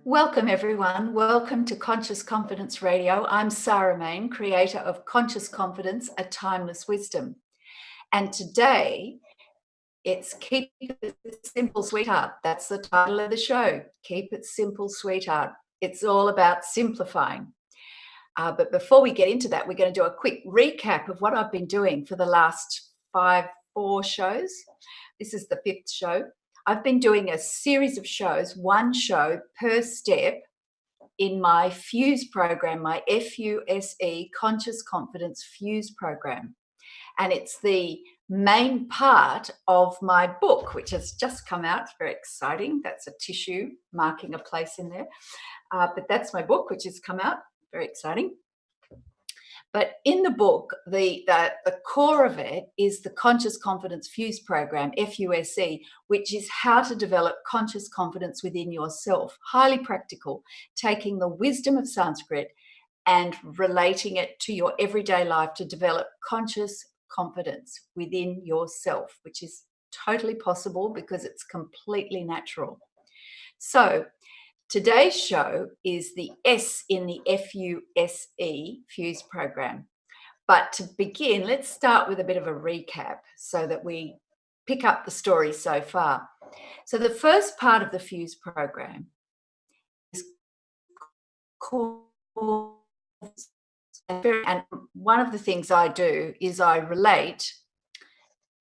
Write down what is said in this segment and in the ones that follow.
Welcome, everyone. Welcome to Conscious Confidence Radio. I'm Sarah Main, creator of Conscious Confidence, a Timeless Wisdom. And today it's Keep It Simple, Sweetheart. That's the title of the show. Keep It Simple, Sweetheart. It's all about simplifying. But before we get into that, we're going to do a quick recap of what I've been doing for the last four shows. This is the fifth show. I've been doing a series of shows, one show per step in my FUSE program, my FUSE, Conscious Confidence FUSE program. And it's the main part of my book, which has just come out. It's very exciting. That's a tissue marking a place in there. But that's my book, which has come out. Very exciting. But in the book, the core of it is the Conscious Confidence FUSE program, FUSE, which is how to develop conscious confidence within yourself. Highly practical, taking the wisdom of Sanskrit and relating it to your everyday life to develop conscious confidence within yourself, which is totally possible because it's completely natural. So today's show is the S in the FUSE, FUSE program. But to begin, let's start with a bit of a recap so that we pick up the story so far. So the first part of the FUSE program is called, and one of the things I do is I relate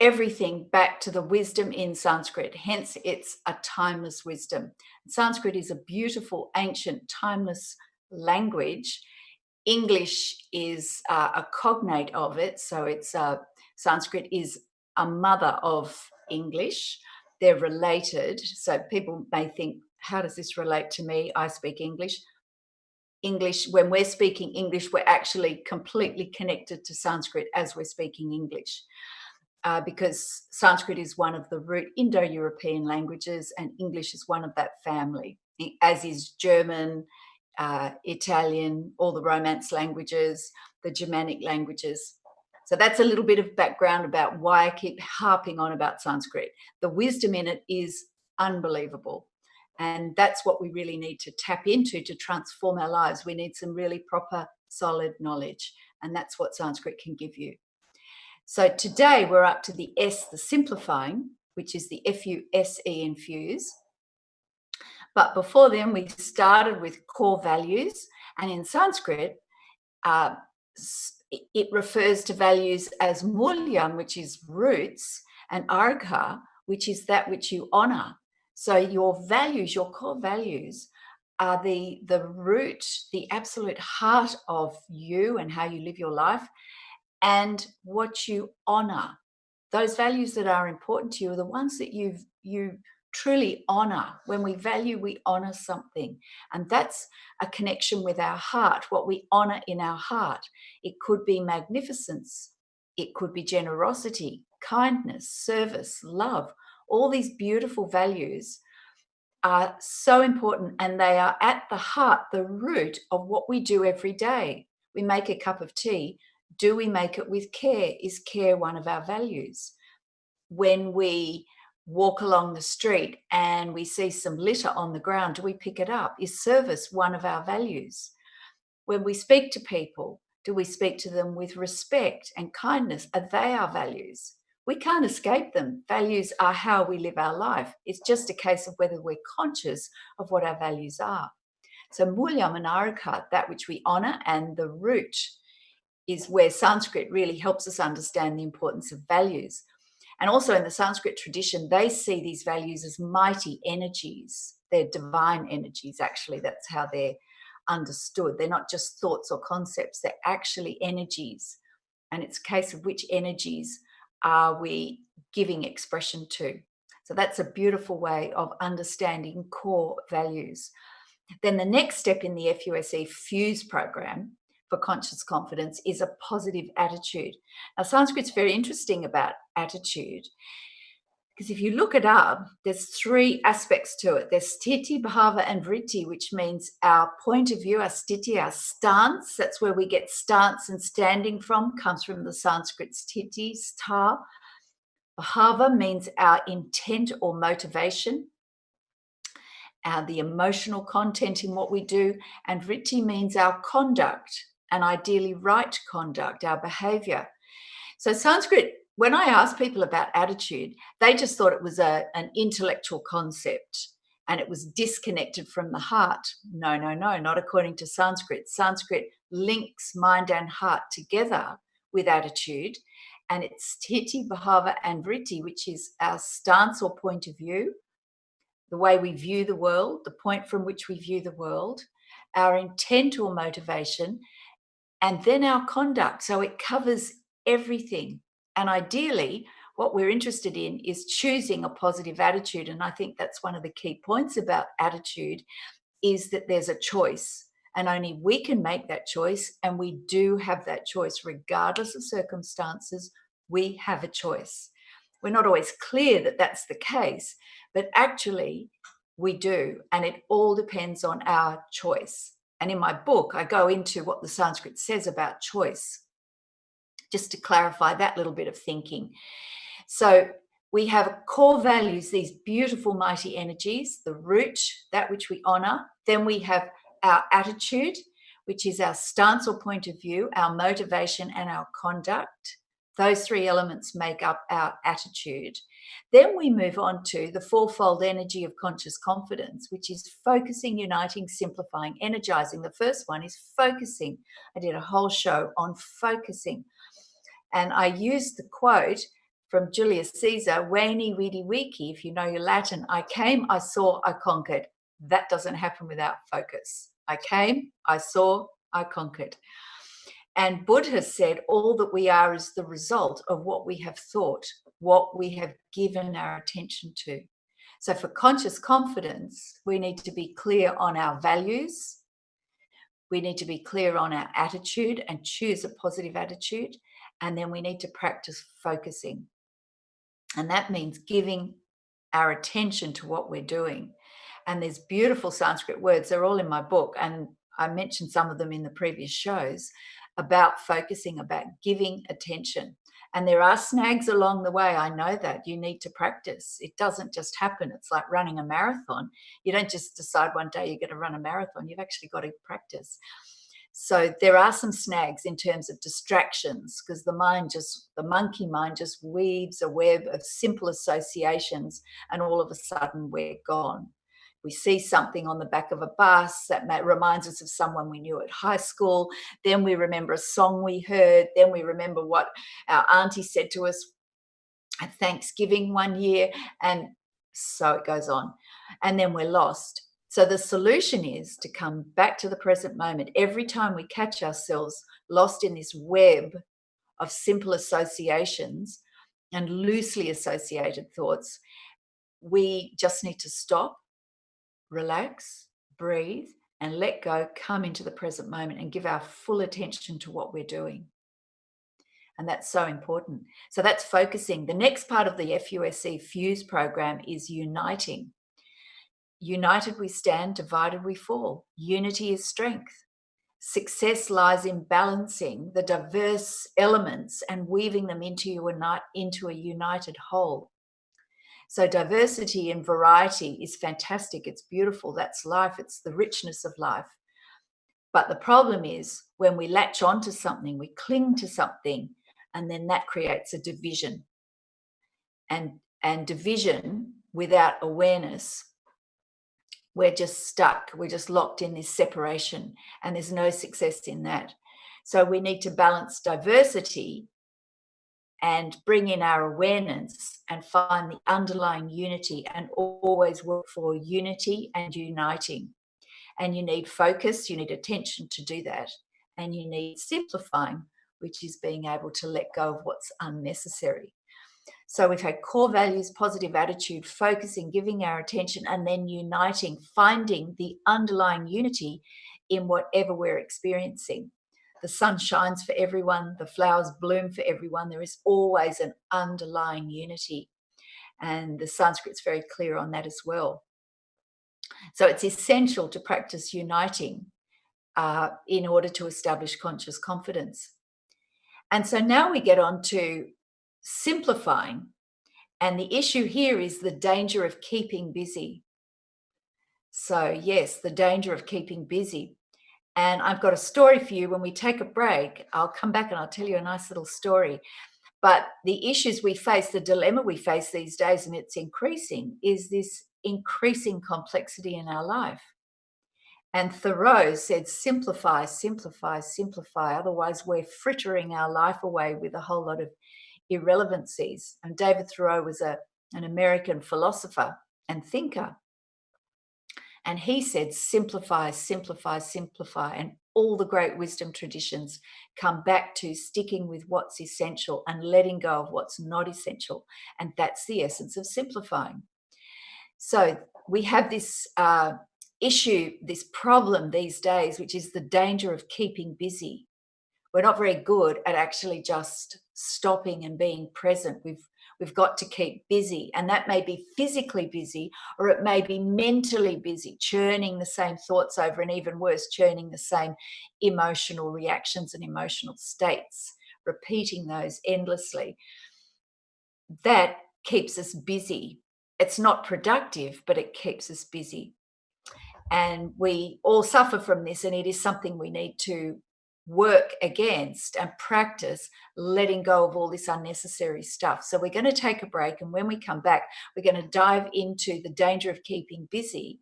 everything back to the wisdom in Sanskrit. Hence, it's a timeless wisdom. Sanskrit is a beautiful, ancient, timeless language. English is a cognate of it. So it's Sanskrit is a mother of English. They're related. So people may think, how does this relate to me? I speak English. When we're speaking English, we're actually completely connected to Sanskrit as we're speaking English. Because Sanskrit is one of the root Indo-European languages and English is one of that family, as is German, Italian, all the Romance languages, the Germanic languages. So that's a little bit of background about why I keep harping on about Sanskrit. The wisdom in it is unbelievable. And that's what we really need to tap into to transform our lives. We need some really proper, solid knowledge. And that's what Sanskrit can give you. So today we're up to the S, the simplifying, which is the FUSE in FUSE. But before then, we started with core values. And in Sanskrit, it refers to values as mulyam, which is roots, and argha, which is that which you honor. So your values, your core values, are the root, the absolute heart of you and how you live your life, and what you honor. Those values that are important to you are the ones that you truly honor. When we value, we honor something. And that's a connection with our heart, what we honor in our heart. It could be magnificence. It could be generosity, kindness, service, love. All these beautiful values are so important, and they are at the heart, the root of what we do every day. We make a cup of tea. Do we make it with care? Is care one of our values? When we walk along the street and we see some litter on the ground, do we pick it up? Is service one of our values? When we speak to people, do we speak to them with respect and kindness? Are they our values? We can't escape them. Values are how we live our life. It's just a case of whether we're conscious of what our values are. So mulyam and argha, that which we honor, and the root is where Sanskrit really helps us understand the importance of values. And also in the Sanskrit tradition, they see these values as mighty energies. They're divine energies, actually. That's how they're understood. They're not just thoughts or concepts. They're actually energies. And it's a case of which energies are we giving expression to. So that's a beautiful way of understanding core values. Then the next step in the FUSE FUSE program for conscious confidence is a positive attitude. Now, Sanskrit's very interesting about attitude because if you look it up, there's three aspects to it. There's sthiti, bhava, and vritti, which means our point of view, our sthiti, our stance. That's where we get stance and standing from, comes from the Sanskrit sthiti, stha. Bhava means our intent or motivation. the emotional content in what we do, and vritti means our conduct, and ideally right conduct, our behavior. So Sanskrit, when I asked people about attitude, they just thought it was an intellectual concept and it was disconnected from the heart. No, no, no, not according to Sanskrit. Sanskrit links mind and heart together with attitude, and it's sthiti, bhava, and vritti, which is our stance or point of view, the way we view the world, the point from which we view the world, our intent or motivation, and then our conduct. So it covers everything. And ideally, what we're interested in is choosing a positive attitude. And I think that's one of the key points about attitude, is that there's a choice. And only we can make that choice. And we do have that choice, regardless of circumstances. We have a choice. We're not always clear that that's the case, but actually we do. And it all depends on our choice. And in my book, I go into what the Sanskrit says about choice, just to clarify that little bit of thinking. So we have core values, these beautiful, mighty energies, the root, that which we honor. Then we have our attitude, which is our stance or point of view, our motivation, and our conduct. Those three elements make up our attitude. Then we move on to the fourfold energy of conscious confidence, which is focusing, uniting, simplifying, energizing. The first one is focusing. I did a whole show on focusing. And I used the quote from Julius Caesar, Veni, Vidi, Vici. If you know your Latin, I came, I saw, I conquered. That doesn't happen without focus. I came, I saw, I conquered. And Buddha said, all that we are is the result of what we have thought, what we have given our attention to. So for conscious confidence, we need to be clear on our values. We need to be clear on our attitude and choose a positive attitude. And then we need to practice focusing. And that means giving our attention to what we're doing. And there's beautiful Sanskrit words. They're all in my book. And I mentioned some of them in the previous shows about focusing, about giving attention. And there are snags along the way. I know that you need to practice. It doesn't just happen. It's like running a marathon. You don't just decide one day you're going to run a marathon. You've actually got to practice. So there are some snags in terms of distractions, because the monkey mind just weaves a web of simple associations, and all of a sudden we're gone. We see something on the back of a bus that reminds us of someone we knew at high school. Then we remember a song we heard. Then we remember what our auntie said to us at Thanksgiving one year. And so it goes on. And then we're lost. So the solution is to come back to the present moment. Every time we catch ourselves lost in this web of simple associations and loosely associated thoughts, we just need to stop, relax, breathe, and let go, come into the present moment and give our full attention to what we're doing. And that's so important. So that's focusing. The next part of the FUSC Fuse program is uniting. United we stand, divided we fall. Unity is strength. Success lies in balancing the diverse elements and weaving them into a united whole. So diversity and variety is fantastic. It's beautiful. That's life. It's the richness of life. But the problem is when we latch onto something, we cling to something, and then that creates a division. And division without awareness, we're just stuck. We're just locked in this separation, and there's no success in that. So we need to balance diversity and bring in our awareness and find the underlying unity, and always work for unity and uniting. And you need focus, you need attention to do that. And you need simplifying, which is being able to let go of what's unnecessary. So we've had core values, positive attitude, focusing, giving our attention, and then uniting, finding the underlying unity in whatever we're experiencing. The sun shines for everyone, the flowers bloom for everyone. There is always an underlying unity. And the Sanskrit's very clear on that as well. So it's essential to practice uniting in order to establish conscious confidence. And so now we get on to simplifying. And the issue here is the danger of keeping busy. So yes, the danger of keeping busy. And I've got a story for you. When we take a break, I'll come back and I'll tell you a nice little story. But the issues we face, the dilemma we face these days, and it's increasing, is this increasing complexity in our life. And Thoreau said, simplify, simplify, simplify. Otherwise, we're frittering our life away with a whole lot of irrelevancies. And David Thoreau was an American philosopher and thinker. And he said, simplify, simplify, simplify. And all the great wisdom traditions come back to sticking with what's essential and letting go of what's not essential. And that's the essence of simplifying. So we have this issue, this problem these days, which is the danger of keeping busy. We're not very good at actually just stopping and being present. We've got to keep busy, and that may be physically busy, or it may be mentally busy, churning the same thoughts over, and even worse, churning the same emotional reactions and emotional states, repeating those endlessly. That keeps us busy. It's not productive, but it keeps us busy. And we all suffer from this, and it is something we need to work against and practice letting go of all this unnecessary stuff. So we're going to take a break, and when we come back, we're going to dive into the danger of keeping busy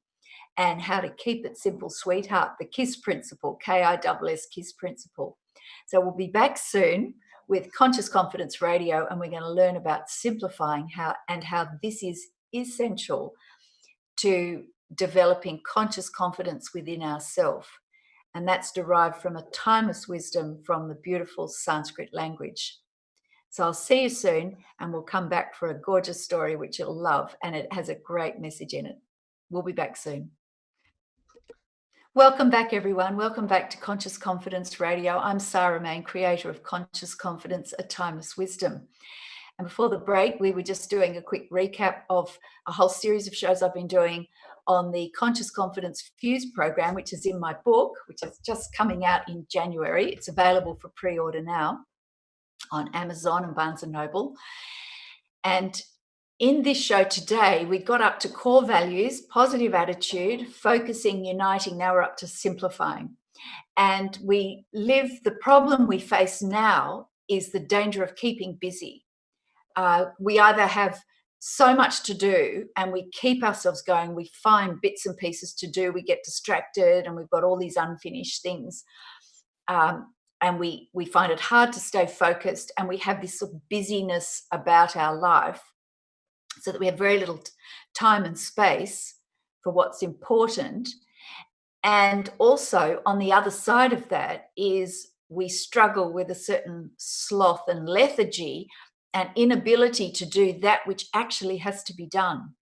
and how to keep it simple, sweetheart, the KISS principle, K-I-S-S KISS principle. So we'll be back soon with Conscious Confidence Radio, and we're going to learn about simplifying how this is essential to developing conscious confidence within ourselves. And that's derived from a timeless wisdom from the beautiful Sanskrit language. So I'll see you soon, and we'll come back for a gorgeous story which you'll love, and it has a great message in it. We'll be back soon. Welcome back, everyone. Welcome back to Conscious Confidence Radio. I'm Sarah Main, creator of Conscious Confidence, a Timeless Wisdom. And before the break, we were just doing a quick recap of a whole series of shows I've been doing on the Conscious Confidence Fuse program, which is in my book, which is just coming out in January. It's available for pre-order now on Amazon and Barnes & Noble. And in this show today, we got up to core values, positive attitude, focusing, uniting. Now we're up to simplifying. And the problem we face now is the danger of keeping busy. We either have so much to do and we keep ourselves going, we find bits and pieces to do, we get distracted, and we've got all these unfinished things. And we find it hard to stay focused, and we have this sort of busyness about our life, so that we have very little time and space for what's important. And also on the other side of that is we struggle with a certain sloth and lethargy and inability to do that which actually has to be done.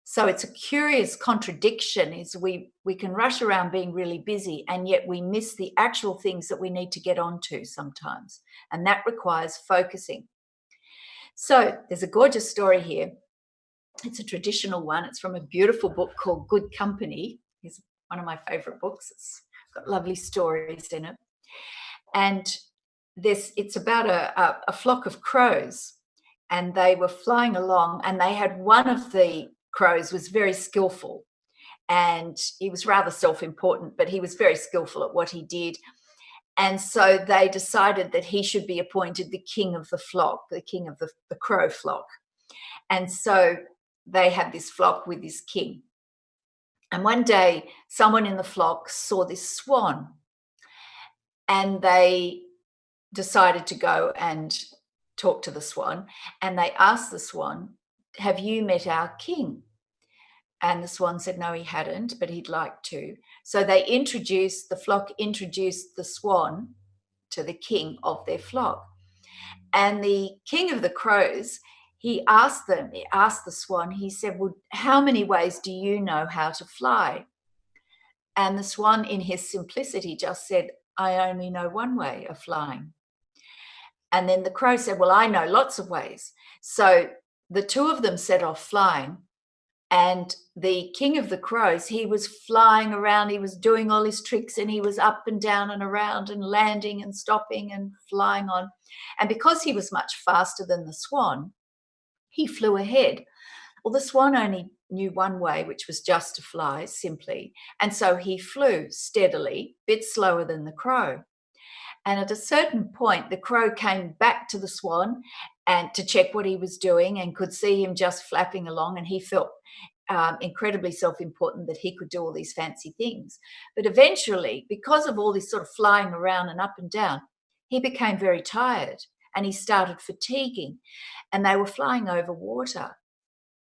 So it's a curious contradiction, is we can rush around being really busy, and yet we miss the actual things that we need to get onto sometimes. And that requires focusing. So there's a gorgeous story here. It's a traditional one. It's from a beautiful book called Good Company. It's one of my favorite books. It's got lovely stories in it. And it's about a flock of crows, and they were flying along, and they had one of the crows was very skillful, and he was rather self-important, but he was very skillful at what he did. And so they decided that he should be appointed the king of the flock, the king of the crow flock. And so they had this flock with this king. And one day, someone in the flock saw this swan, and they decided to go and talk to the swan. And they asked the swan, "Have you met our king?" And the swan said no, he hadn't, but he'd like to. So the flock introduced the swan to the king of their flock. And the king of the crows, he asked the swan, he said, "Well, how many ways do you know how to fly?" And the swan, in his simplicity, just said, "I only know one way of flying." And then the crow said, "Well, I know lots of ways." So the two of them set off flying. And the king of the crows, he was flying around, he was doing all his tricks, and he was up and down and around and landing and stopping and flying on. And because he was much faster than the swan, he flew ahead. Well, the swan only knew one way, which was just to fly simply. And so he flew steadily, a bit slower than the crow. And at a certain point, the crow came back to the swan and to check what he was doing, and could see him just flapping along. And he felt incredibly self-important that he could do all these fancy things. But eventually, because of all this sort of flying around and up and down, he became very tired and he started fatiguing. And they were flying over water.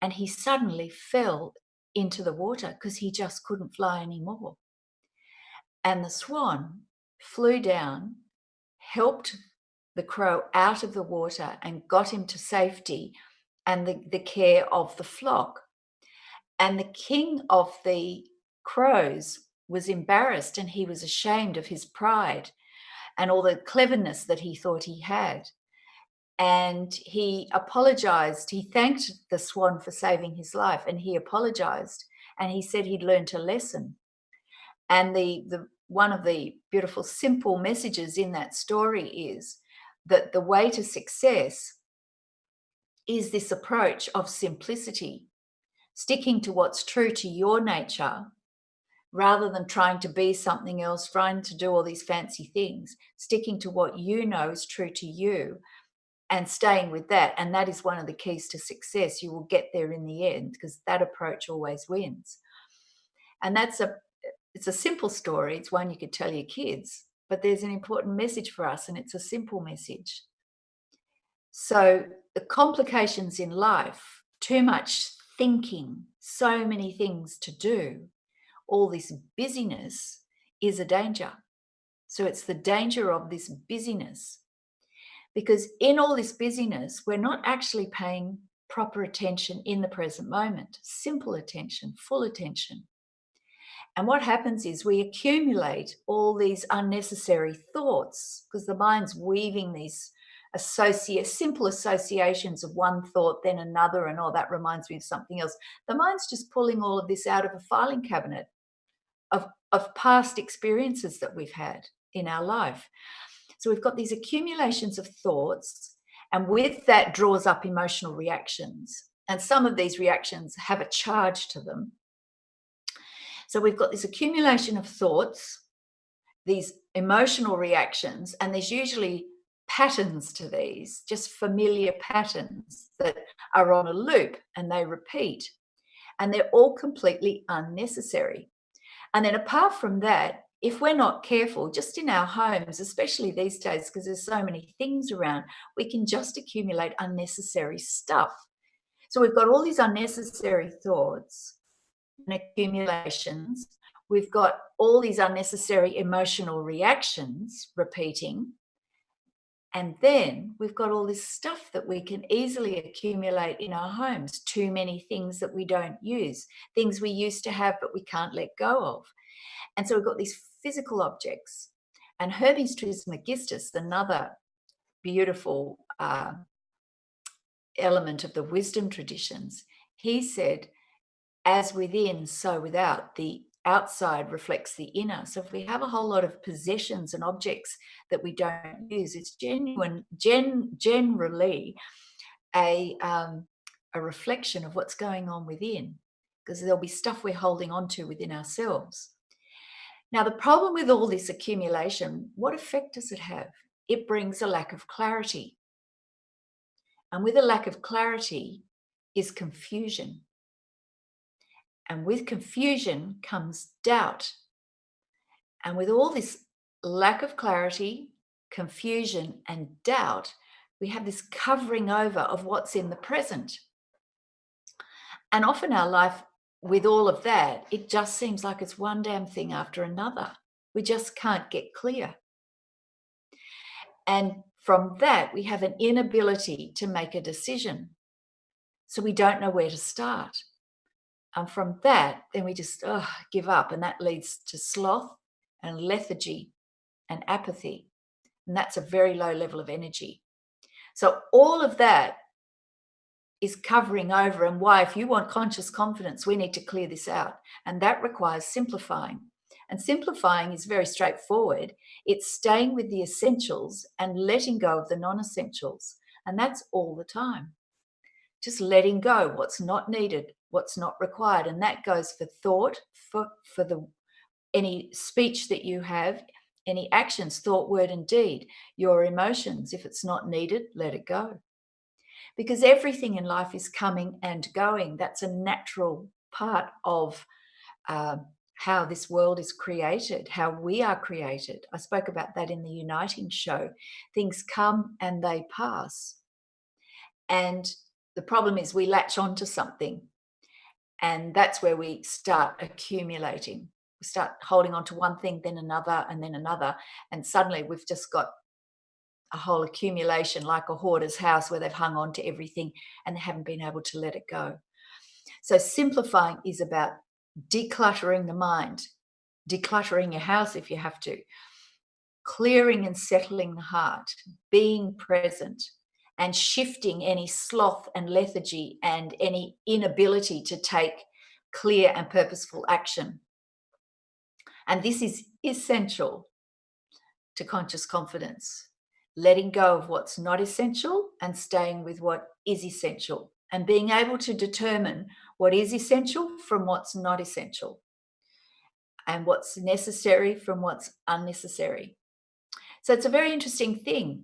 And he suddenly fell into the water because he just couldn't fly anymore. And the swan flew down, helped the crow out of the water and got him to safety and the care of the flock. And the king of the crows was embarrassed, and he was ashamed of his pride and all the cleverness that he thought he had. And he apologized. He thanked the swan for saving his life, and he apologized, and he said he'd learned a lesson. And the one of the beautiful, simple messages in that story is that the way to success is this approach of simplicity, sticking to what's true to your nature rather than trying to be something else, trying to do all these fancy things, sticking to what you know is true to you and staying with that. And that is one of the keys to success. You will get there in the end because that approach always wins. And it's a simple story. It's one you could tell your kids, but there's an important message for us, and it's a simple message. So the complications in life, too much thinking, so many things to do, all this busyness is a danger. So it's the danger of this busyness, because in all this busyness, we're not actually paying proper attention in the present moment, simple attention, full attention. And what happens is we accumulate all these unnecessary thoughts because the mind's weaving these simple associations of one thought, then another, and oh, that reminds me of something else. The mind's just pulling all of this out of a filing cabinet of past experiences that we've had in our life. So we've got these accumulations of thoughts, and with that draws up emotional reactions. And some of these reactions have a charge to them. So we've got this accumulation of thoughts, these emotional reactions, and there's usually patterns to these, just familiar patterns that are on a loop and they repeat. And they're all completely unnecessary. And then apart from that, if we're not careful, just in our homes, especially these days, because there's so many things around, we can just accumulate unnecessary stuff. So we've got all these unnecessary thoughts and accumulations. We've got all these unnecessary emotional reactions repeating. And then we've got all this stuff that we can easily accumulate in our homes, too many things that we don't use, things we used to have but we can't let go of. And so we've got these physical objects. And Hermes Trismegistus, another beautiful element of the wisdom traditions, he said, as within, so without. The outside reflects the inner. So if we have a whole lot of possessions and objects that we don't use, it's generally a reflection of what's going on within, because there'll be stuff we're holding on to within ourselves. Now, the problem with all this accumulation, what effect does it have? It brings a lack of clarity. And with a lack of clarity is confusion. And with confusion comes doubt. And with all this lack of clarity, confusion, and doubt, we have this covering over of what's in the present. And often our life, with all of that, it just seems like it's one damn thing after another. We just can't get clear. And from that, we have an inability to make a decision. So we don't know where to start. And from that, then we just give up. And that leads to sloth and lethargy and apathy. And that's a very low level of energy. So all of that is covering over, and why, if you want conscious confidence, we need to clear this out. And that requires simplifying. And simplifying is very straightforward. It's staying with the essentials and letting go of the non-essentials. And that's all the time. Just letting go what's not needed, what's not required. And that goes for thought, for any speech that you have, any actions, thought, word, and deed, your emotions. If it's not needed, let it go. Because everything in life is coming and going. That's a natural part of how this world is created, how we are created. I spoke about that in the Uniting show. Things come and they pass. And the problem is we latch onto something, and that's where we start accumulating. We start holding on to one thing, then another, and suddenly we've just got a whole accumulation, like a hoarder's house, where they've hung on to everything and they haven't been able to let it go. So simplifying is about decluttering the mind, decluttering your house if you have to, clearing and settling the heart, being present, and shifting any sloth and lethargy and any inability to take clear and purposeful action. And this is essential to conscious confidence, letting go of what's not essential and staying with what is essential, and being able to determine what is essential from what's not essential, and what's necessary from what's unnecessary. So it's a very interesting thing,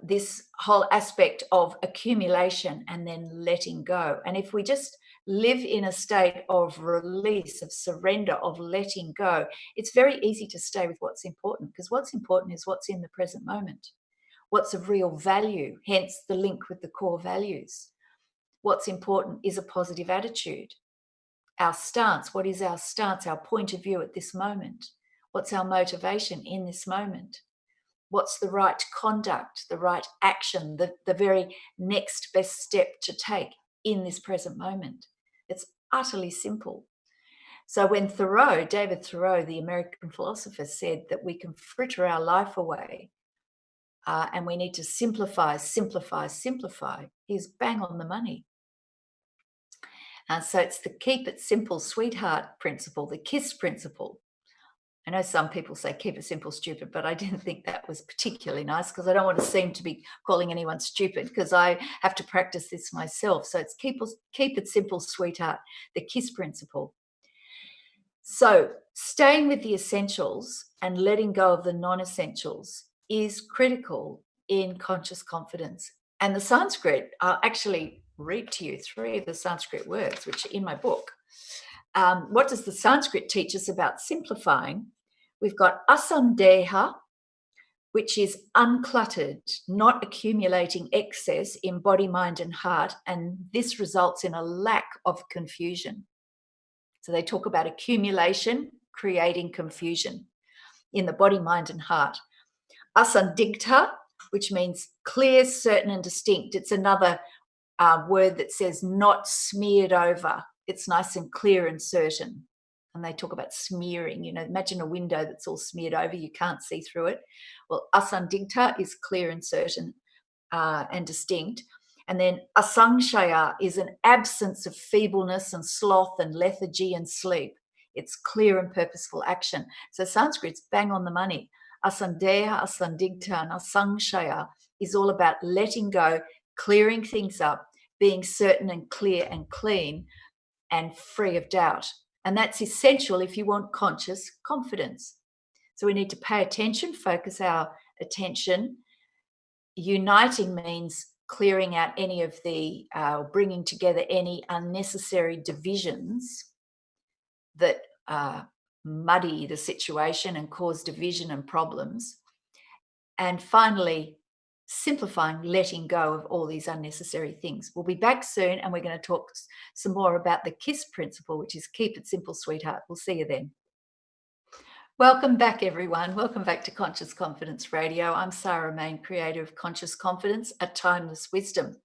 this whole aspect of accumulation and then letting go. And if we just live in a state of release, of surrender, of letting go, it's very easy to stay with what's important, because what's important is what's in the present moment, what's of real value, hence the link with the core values. What's important is a positive attitude. Our stance, what is our stance, our point of view at this moment? What's our motivation in this moment? What's the right conduct, the right action, the very next best step to take in this present moment? It's utterly simple. So when David Thoreau, the American philosopher, said that we can fritter our life away and we need to simplify, he's bang on the money. So it's the keep it simple, sweetheart principle, the KISS principle. I know some people say keep it simple, stupid, but I didn't think that was particularly nice, because I don't want to seem to be calling anyone stupid, because I have to practice this myself. So it's keep it simple, sweetheart, the KISS principle. So staying with the essentials and letting go of the non-essentials is critical in conscious confidence. And the Sanskrit, I'll actually read to you 3 of the Sanskrit words, which are in my book. What does the Sanskrit teach us about simplifying? We've got asandeha, which is uncluttered, not accumulating excess in body, mind, and heart. And this results in a lack of confusion. So they talk about accumulation, creating confusion in the body, mind, and heart. Asandigdha, which means clear, certain, and distinct. It's another word that says not smeared over. It's nice and clear and certain. And they talk about smearing. Imagine a window that's all smeared over. You can't see through it. Well, asandigdha is clear and certain and distinct. And then asangshaya is an absence of feebleness and sloth and lethargy and sleep. It's clear and purposeful action. So Sanskrit's bang on the money. Asandeha, asandigdha, and asangshaya is all about letting go, clearing things up, being certain and clear and clean and free of doubt. And that's essential if you want conscious confidence. So we need to pay attention, focus our attention. Uniting means clearing out any of the, bringing together any unnecessary divisions that muddy the situation and cause division and problems. And finally, simplifying, letting go of all these unnecessary things. We'll be back soon, and we're going to talk some more about the KISS principle, which is keep it simple, sweetheart. We'll see you then. Welcome back, everyone. Welcome back to Conscious Confidence Radio. I'm Sarah Main, creator of Conscious Confidence, A Timeless Wisdom.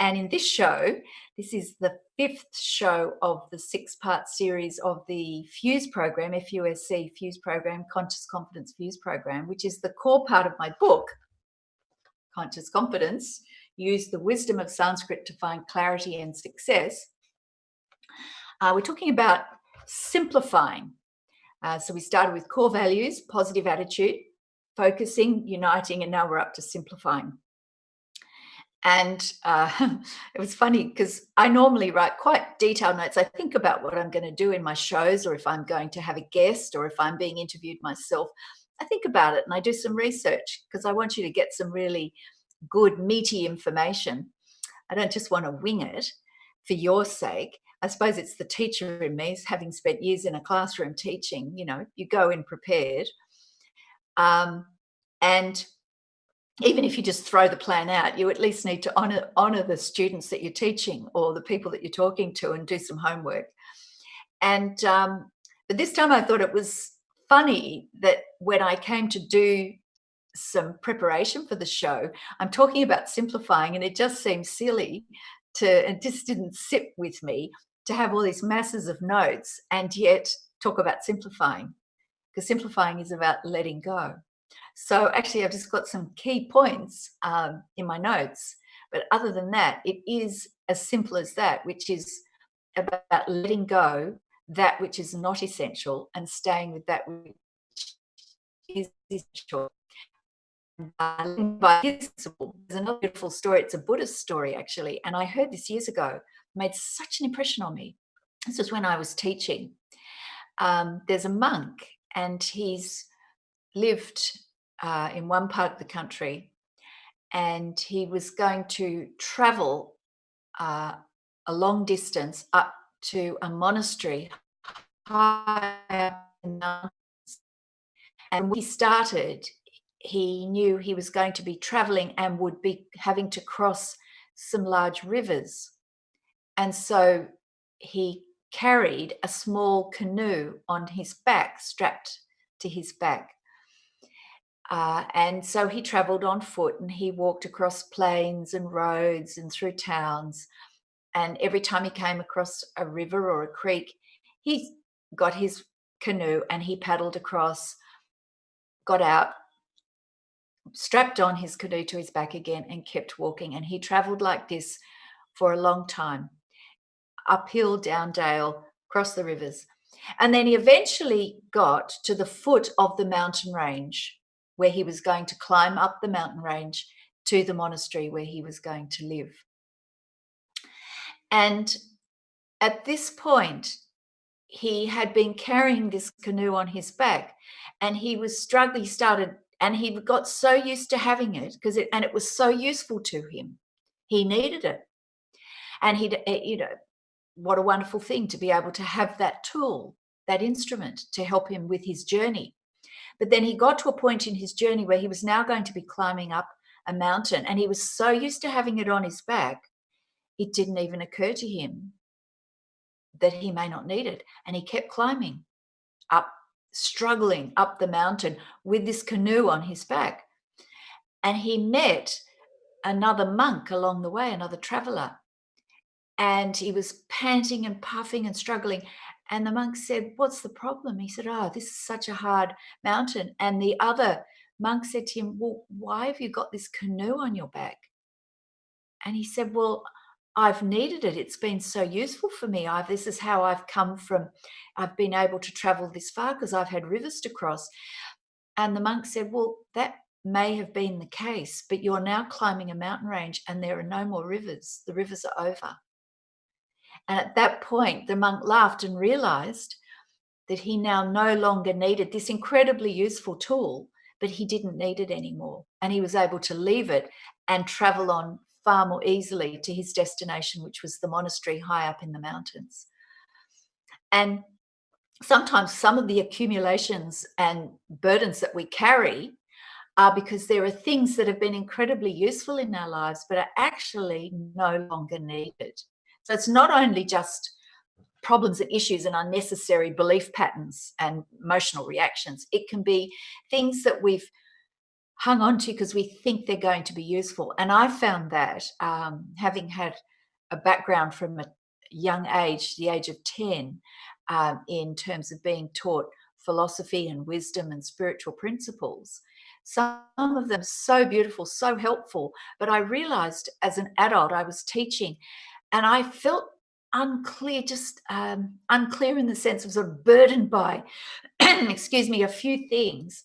And in this show, this is the 5th show of the 6-part series of the FUSE program, FUSC, FUSE program, Conscious Confidence FUSE program, which is the core part of my book, Conscious Confidence. Use the wisdom of Sanskrit to find clarity and success. We're talking about simplifying. So we started with core values, positive attitude, focusing, uniting, and now we're up to simplifying. And it was funny because I normally write quite detailed notes. I think about what I'm going to do in my shows, or if I'm going to have a guest, or if I'm being interviewed myself. I think about it and I do some research because I want you to get some really good, meaty information. I don't just want to wing it for your sake. I suppose it's the teacher in me, having spent years in a classroom teaching, you go in prepared. And even if you just throw the plan out, you at least need to honor the students that you're teaching or the people that you're talking to and do some homework. And but this time I thought it was funny that when I came to do some preparation for the show, I'm talking about simplifying, and it just seemed silly it just didn't sit with me to have all these masses of notes and yet talk about simplifying, because simplifying is about letting go. So actually, I've just got some key points in my notes. But other than that, it is as simple as that, which is about letting go that which is not essential and staying with that which is essential. There's another beautiful story. It's a Buddhist story, actually. And I heard this years ago, made such an impression on me. This was when I was teaching. There's a monk, and he's lived in one part of the country, and he was going to travel uh, a long distance up to a monastery high up in the mountains. And when he started, he knew he was going to be traveling and would be having to cross some large rivers. And so he carried a small canoe on his back, strapped to his back. And so he traveled on foot, and he walked across plains and roads and through towns. And every time he came across a river or a creek, he got his canoe and he paddled across, got out, strapped on his canoe to his back again, and kept walking. And he traveled like this for a long time, uphill, down dale, across the rivers. And then he eventually got to the foot of the mountain range where he was going to climb up the mountain range to the monastery where he was going to live. And at this point, he had been carrying this canoe on his back, and he was struggling. He started, and he got so used to having it and it was so useful to him. He needed it. And what a wonderful thing to be able to have that tool, that instrument to help him with his journey. But then he got to a point in his journey where he was now going to be climbing up a mountain, and he was so used to having it on his back, it didn't even occur to him that he may not need it. And he kept climbing up, struggling up the mountain with this canoe on his back. And he met another monk along the way, another traveler. And he was panting and puffing and struggling. And the monk said, "What's the problem?" He said, "Oh, this is such a hard mountain." And the other monk said to him, "Well, why have you got this canoe on your back?" And he said, "Well, I've needed it. It's been so useful for me. This is how I've come from, I've been able to travel this far because I've had rivers to cross." And the monk said, "Well, that may have been the case, but you're now climbing a mountain range and there are no more rivers. The rivers are over." And at that point, the monk laughed and realized that he now no longer needed this incredibly useful tool, but he didn't need it anymore. And he was able to leave it and travel on far more easily to his destination, which was the monastery high up in the mountains. And sometimes some of the accumulations and burdens that we carry are because there are things that have been incredibly useful in our lives, but are actually no longer needed. So it's not only just problems and issues and unnecessary belief patterns and emotional reactions. It can be things that we've hung on to because we think they're going to be useful. And I found that having had a background from a young age, the age of 10, in terms of being taught philosophy and wisdom and spiritual principles, some of them so beautiful, so helpful. But I realized as an adult, I was teaching and I felt unclear, just unclear in the sense of sort of burdened by, excuse me, a few things.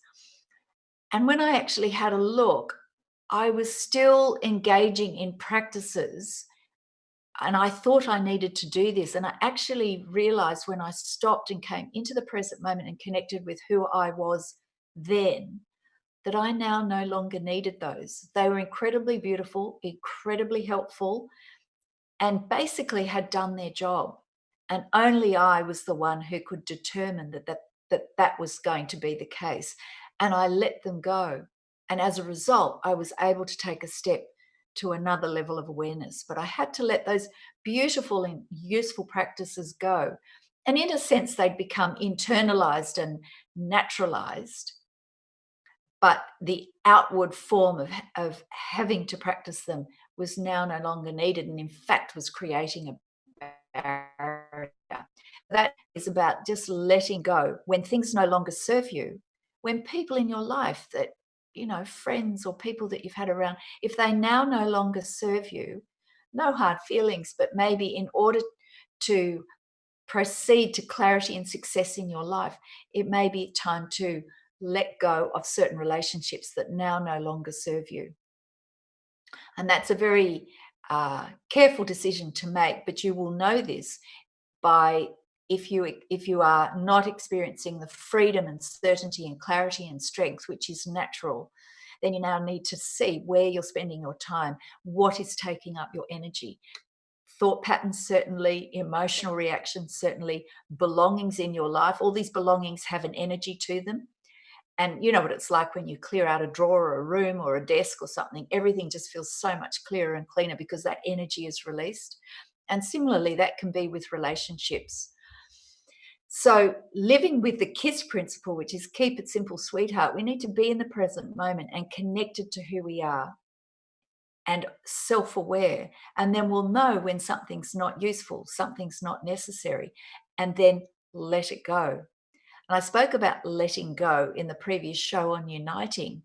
And when I actually had a look, I was still engaging in practices, and I thought I needed to do this. And I actually realized when I stopped and came into the present moment and connected with who I was then, that I now no longer needed those. They were incredibly beautiful, incredibly helpful, and basically had done their job. And only I was the one who could determine that was going to be the case. And I let them go. And as a result, I was able to take a step to another level of awareness. But I had to let those beautiful and useful practices go. And in a sense, they'd become internalized and naturalized, but the outward form of having to practice them was now no longer needed, and in fact was creating a barrier. That is about just letting go when things no longer serve you, when people in your life that, friends or people that you've had around, if they now no longer serve you, no hard feelings, but maybe in order to proceed to clarity and success in your life, it may be time to let go of certain relationships that now no longer serve you. And that's a very careful decision to make, but you will know this by if you are not experiencing the freedom and certainty and clarity and strength, which is natural, then you now need to see where you're spending your time, what is taking up your energy. Thought patterns, certainly, emotional reactions, certainly, belongings in your life. All these belongings have an energy to them. And you know what it's like when you clear out a drawer or a room or a desk or something, everything just feels so much clearer and cleaner because that energy is released. And similarly, that can be with relationships. So, living with the KISS principle, which is keep it simple, sweetheart, we need to be in the present moment and connected to who we are and self aware. And then we'll know when something's not useful, something's not necessary, and then let it go. And I spoke about letting go in the previous show on uniting.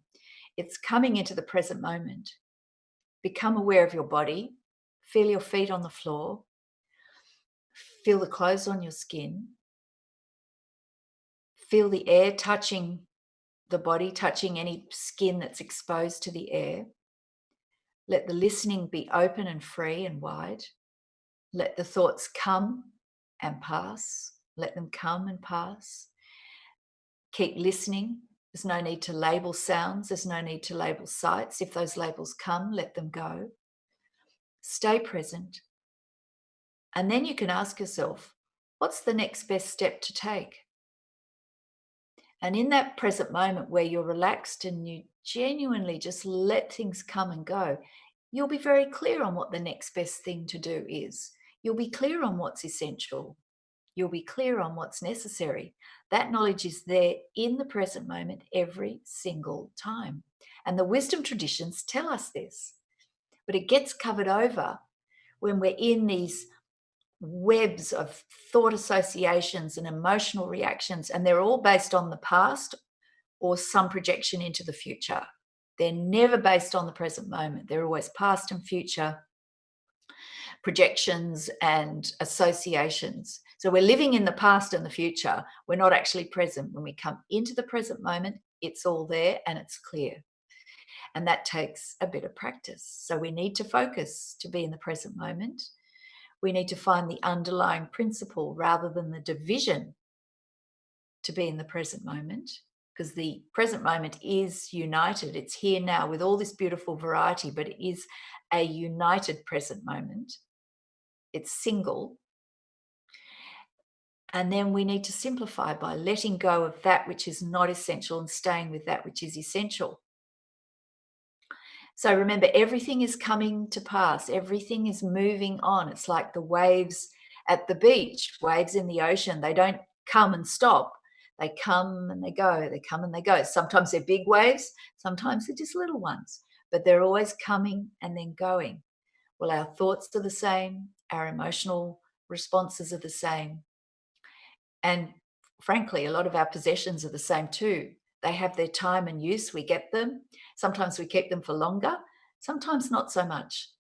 It's coming into the present moment. Become aware of your body, feel your feet on the floor, feel the clothes on your skin, feel the air touching the body, touching any skin that's exposed to the air. Let the listening be open and free and wide. Let the thoughts come and pass. Let them come and pass. Keep listening. There's no need to label sounds. There's no need to label sights. If those labels come, let them go. Stay present. And then you can ask yourself, what's the next best step to take? And in that present moment where you're relaxed and you genuinely just let things come and go, you'll be very clear on what the next best thing to do is. You'll be clear on what's essential. You'll be clear on what's necessary. That knowledge is there in the present moment every single time. And the wisdom traditions tell us this. But it gets covered over when we're in these webs of thought associations and emotional reactions, and they're all based on the past or some projection into the future. They're never based on the present moment. They're always past and future projections and associations. So we're living in the past and the future. We're not actually present. When we come into the present moment, it's all there and it's clear. And that takes a bit of practice. So we need to focus to be in the present moment. We need to find the underlying principle rather than the division to be in the present moment, because the present moment is united. It's here now with all this beautiful variety, but it is a united present moment. It's single. And then we need to simplify by letting go of that which is not essential and staying with that which is essential. So remember, everything is coming to pass. Everything is moving on. It's like the waves at the beach, waves in the ocean. They don't come and stop. They come and they go. They come and they go. Sometimes they're big waves. Sometimes they're just little ones. But they're always coming and then going. Well, our thoughts are the same. Our emotional responses are the same. And frankly, a lot of our possessions are the same too. They have their time and use. We get them. Sometimes we keep them for longer, sometimes not so much.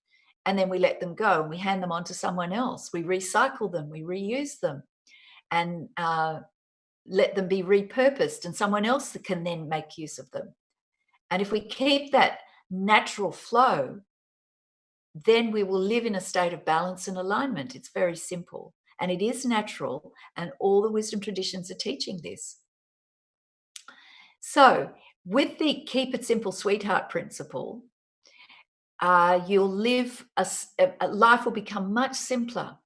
And then we let them go and we hand them on to someone else. We recycle them, we reuse them, and let them be repurposed, and someone else can then make use of them. And if we keep that natural flow, then we will live in a state of balance and alignment. It's very simple. And it is natural, and all the wisdom traditions are teaching this. So, with the keep it simple, sweetheart principle, you'll live a life will become much simpler.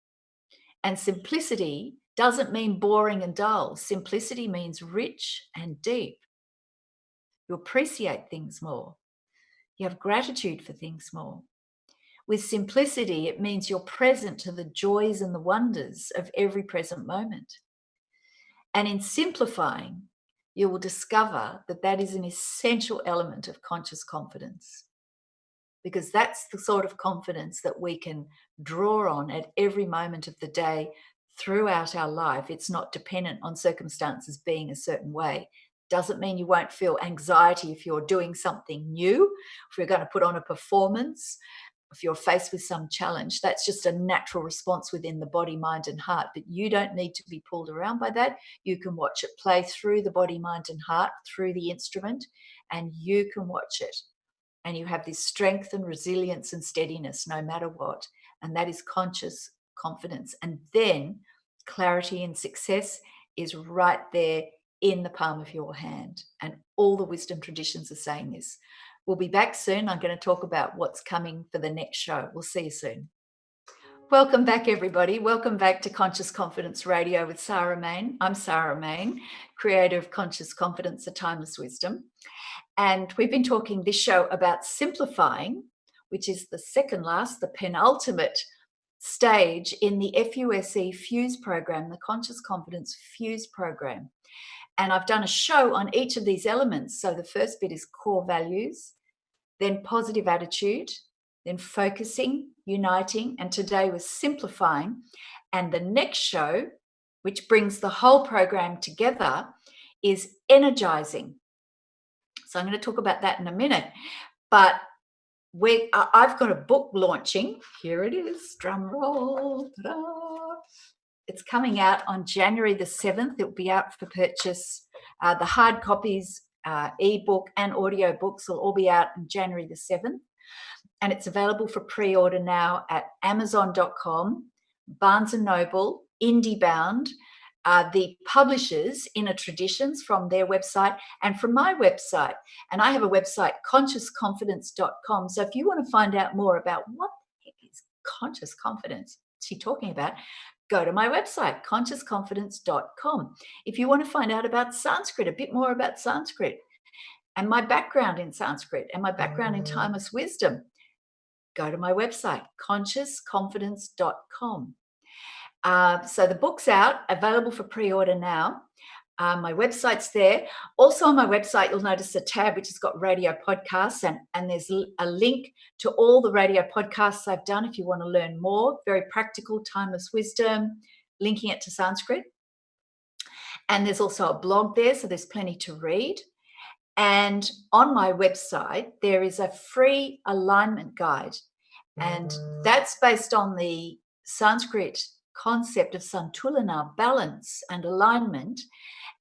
And simplicity doesn't mean boring and dull. Simplicity means rich and deep. You appreciate things more. You have gratitude for things more. With simplicity, it means you're present to the joys and the wonders of every present moment. And in simplifying, you will discover that that is an essential element of conscious confidence, because that's the sort of confidence that we can draw on at every moment of the day throughout our life. It's not dependent on circumstances being a certain way. Doesn't mean you won't feel anxiety if you're doing something new, if you're going to put on a performance, if you're faced with some challenge. That's just a natural response within the body, mind, and heart. But you don't need to be pulled around by that. You can watch it play through the body, mind, and heart, through the instrument, and you can watch it. And you have this strength and resilience and steadiness no matter what. And that is conscious confidence. And then clarity and success is right there in the palm of your hand. And all the wisdom traditions are saying this. We'll be back soon. I'm going to talk about what's coming for the next show. We'll see you soon. Welcome back, everybody. Welcome back to Conscious Confidence Radio with Sarah Main. I'm Sarah Main, creator of Conscious Confidence, a Timeless Wisdom. And we've been talking this show about simplifying, which is the second last, the penultimate stage in the FUSE Fuse program, the Conscious Confidence Fuse program. And I've done a show on each of these elements. So the first bit is core values, then positive attitude, then focusing, uniting, and today was simplifying. And the next show, which brings the whole program together, is energizing. So I'm going to talk about that in a minute. But I've got a book launching. Here it is, drum roll. Ta-da. It's coming out on January the 7th. It will be out for purchase. The hard copies, ebook and audio books will all be out on January the 7th. And it's available for pre-order now at Amazon.com, Barnes & Noble, IndieBound, the publishers, Inner Traditions, from their website and from my website. And I have a website, consciousconfidence.com. So if you want to find out more about what the heck is conscious confidence, what's she talking about, go to my website, consciousconfidence.com. If you want to find out about Sanskrit, a bit more about Sanskrit and my background in Sanskrit and my background in timeless wisdom, go to my website, consciousconfidence.com. So the book's out, available for pre-order now. My website's there. Also on my website, you'll notice a tab which has got radio podcasts, and there's a link to all the radio podcasts I've done if you want to learn more. Very practical, timeless wisdom, linking it to Sanskrit. And there's also a blog there, so there's plenty to read. And on my website, there is a free alignment guide. And that's based on the Sanskrit concept of Santulana, balance and alignment.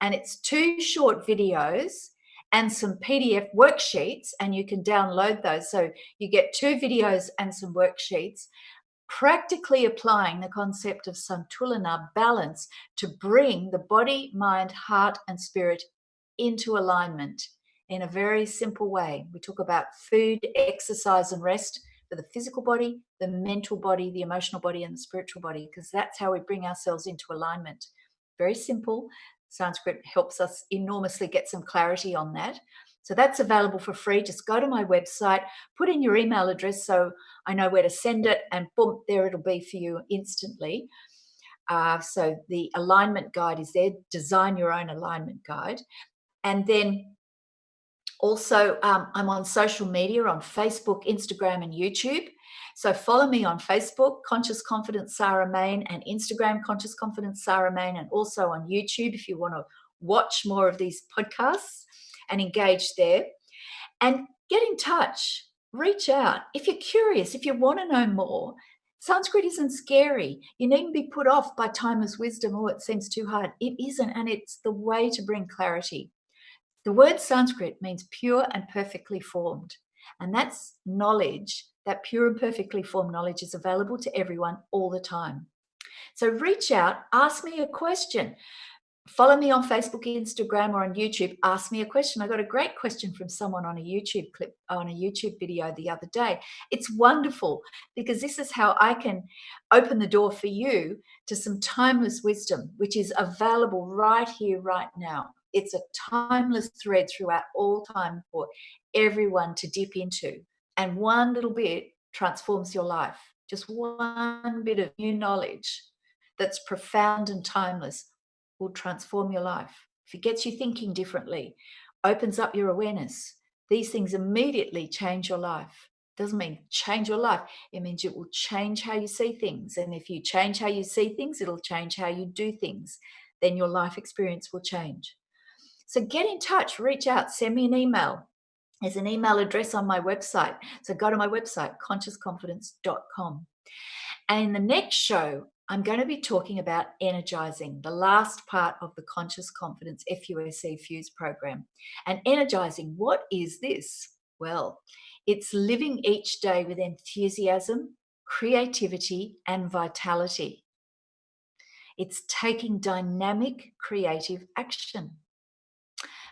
And it's 2 short videos and some PDF worksheets, and you can download those. So you get 2 videos and some worksheets, practically applying the concept of Santulana, balance, to bring the body, mind, heart, and spirit into alignment in a very simple way. We talk about food, exercise, and rest for the physical body, the mental body, the emotional body, and the spiritual body, because that's how we bring ourselves into alignment. Very simple. Sanskrit helps us enormously get some clarity on that. So that's available for free. Just go to my website, put in your email address so I know where to send it, and boom, there it'll be for you instantly. So the alignment guide is there. Design your own alignment guide. And then also, I'm on social media on Facebook, Instagram, and YouTube. So follow me on Facebook, Conscious Confidence Sarah Main, and Instagram, Conscious Confidence Sarah Main, and also on YouTube if you want to watch more of these podcasts and engage there. And get in touch, reach out. If you're curious, if you want to know more, Sanskrit isn't scary. You needn't be put off by timeless wisdom. Oh, it seems too hard. It isn't, and it's the way to bring clarity. The word Sanskrit means pure and perfectly formed. And that's knowledge, that pure and perfectly formed knowledge is available to everyone all the time. So reach out, ask me a question. Follow me on Facebook, Instagram, or on YouTube. Ask me a question. I got a great question from someone on a YouTube clip, on a YouTube video the other day. It's wonderful because this is how I can open the door for you to some timeless wisdom, which is available right here, right now. It's a timeless thread throughout all time for everyone to dip into. And one little bit transforms your life. Just one bit of new knowledge that's profound and timeless will transform your life. If it gets you thinking differently, opens up your awareness, these things immediately change your life. Doesn't mean change your life. It means it will change how you see things. And if you change how you see things, it'll change how you do things. Then your life experience will change. So get in touch, reach out, send me an email. There's an email address on my website. So go to my website, consciousconfidence.com. And in the next show, I'm going to be talking about energizing, the last part of the Conscious Confidence FUSC Fuse program. And energizing, what is this? Well, it's living each day with enthusiasm, creativity, and vitality. It's taking dynamic, creative action.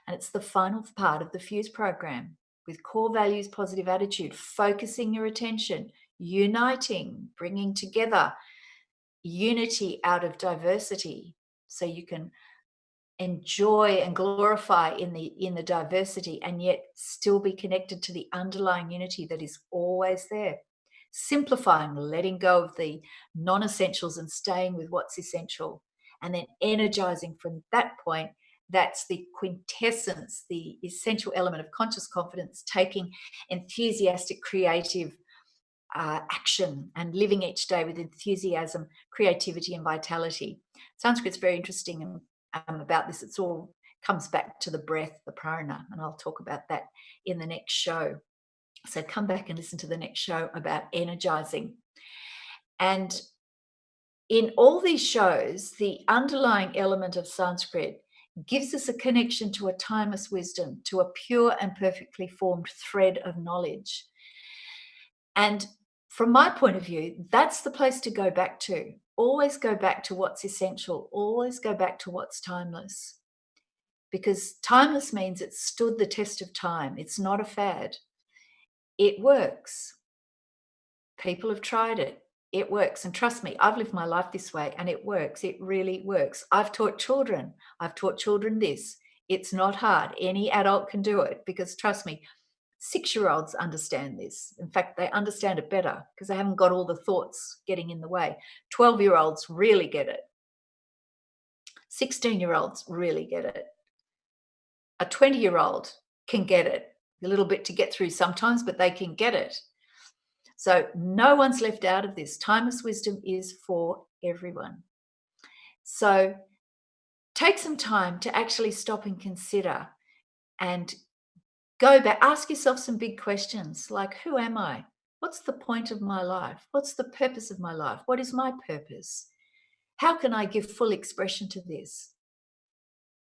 And it's the final part of the Fuse program with core values, positive attitude, focusing your attention, uniting, bringing together unity out of diversity, so you can enjoy and glorify in the diversity and yet still be connected to the underlying unity that is always there. Simplifying, letting go of the non-essentials and staying with what's essential, and then energizing from that point. That's the quintessence, the essential element of conscious confidence, taking enthusiastic, creative action and living each day with enthusiasm, creativity, and vitality. Sanskrit's very interesting about this. It's all comes back to the breath, the prana, and I'll talk about that in the next show. So come back and listen to the next show about energizing. And in all these shows, the underlying element of Sanskrit gives us a connection to a timeless wisdom, to a pure and perfectly formed thread of knowledge. And from my point of view, that's the place to go back to. Always go back to what's essential. Always go back to what's timeless. Because timeless means it's stood the test of time. It's not a fad. It works. People have tried it. It works. And trust me, I've lived my life this way and it works. It really works. I've taught children. I've taught children this. It's not hard. Any adult can do it because trust me, 6-year-olds understand this. In fact, they understand it better because they haven't got all the thoughts getting in the way. 12-year-olds really get it. 16-year-olds really get it. A 20-year-old can get it. A little bit to get through sometimes, but they can get it. So no one's left out of this. Timeless wisdom is for everyone. So take some time to actually stop and consider and go back, ask yourself some big questions like, who am I? What's the point of my life? What's the purpose of my life? What is my purpose? How can I give full expression to this?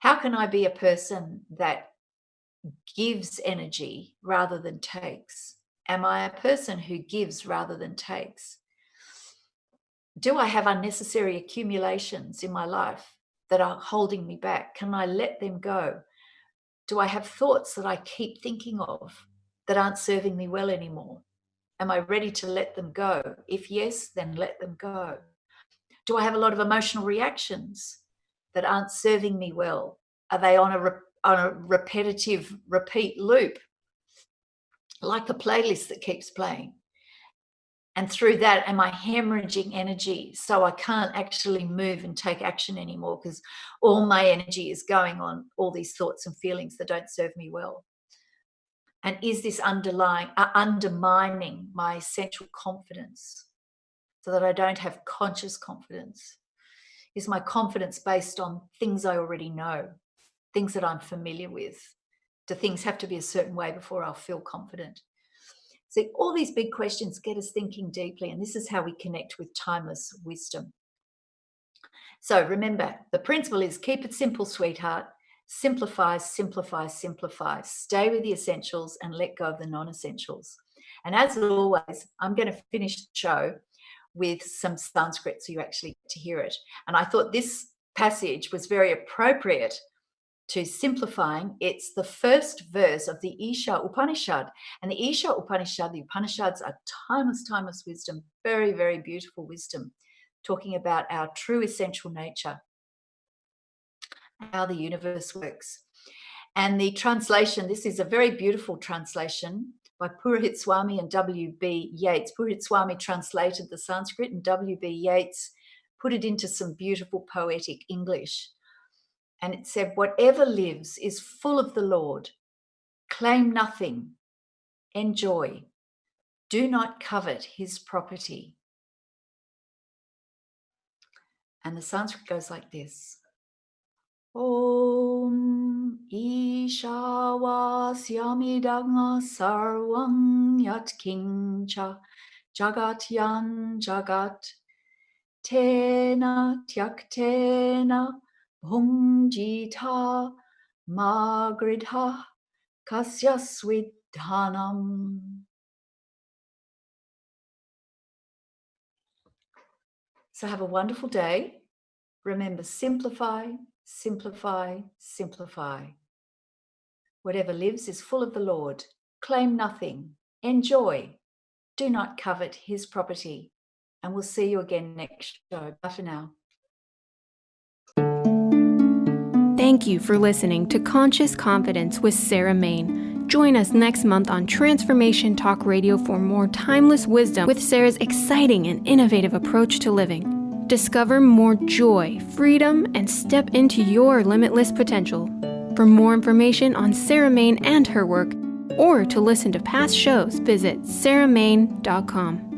How can I be a person that gives energy rather than takes? Am I a person who gives rather than takes? Do I have unnecessary accumulations in my life that are holding me back? Can I let them go? Do I have thoughts that I keep thinking of that aren't serving me well anymore? Am I ready to let them go? If yes, then let them go. Do I have a lot of emotional reactions that aren't serving me well? Are they on a repetitive repeat loop, like a playlist that keeps playing? And through that, am I hemorrhaging energy so I can't actually move and take action anymore because all my energy is going on all these thoughts and feelings that don't serve me well? And is this undermining my essential confidence so that I don't have conscious confidence? Is my confidence based on things I already know, things that I'm familiar with? Do things have to be a certain way before I'll feel confident? See, all these big questions get us thinking deeply, and this is how we connect with timeless wisdom. So remember, the principle is keep it simple, sweetheart. Simplify, simplify, simplify. Stay with the essentials and let go of the non-essentials. And as always, I'm going to finish the show with some Sanskrit so you actually get to hear it. And I thought this passage was very appropriate to simplifying. It's the first verse of the Isha Upanishad. And the Isha Upanishad, the Upanishads are timeless, timeless wisdom, very, very beautiful wisdom, talking about our true essential nature, how the universe works. And the translation, this is a very beautiful translation by Purohit Swami and W.B. Yeats. Purohit Swami translated the Sanskrit and W.B. Yeats put it into some beautiful poetic English. And it said, whatever lives is full of the Lord. Claim nothing. Enjoy. Do not covet his property. And the Sanskrit goes like this. Om Ishavasyamidagna sarvam yatkincha jagat yan jagat tena tyaktena bhunjita magridha kasyasvidhanam. So have a wonderful day. Remember, simplify, simplify, simplify. Whatever lives is full of the Lord. Claim nothing. Enjoy. Do not covet his property. And we'll see you again next show. Bye for now. Thank you for listening to Conscious Confidence with Sarah Main. Join us next month on Transformation Talk Radio for more timeless wisdom with Sarah's exciting and innovative approach to living. Discover more joy, freedom, and step into your limitless potential. For more information on Sarah Main and her work, or to listen to past shows, visit sarahmain.com.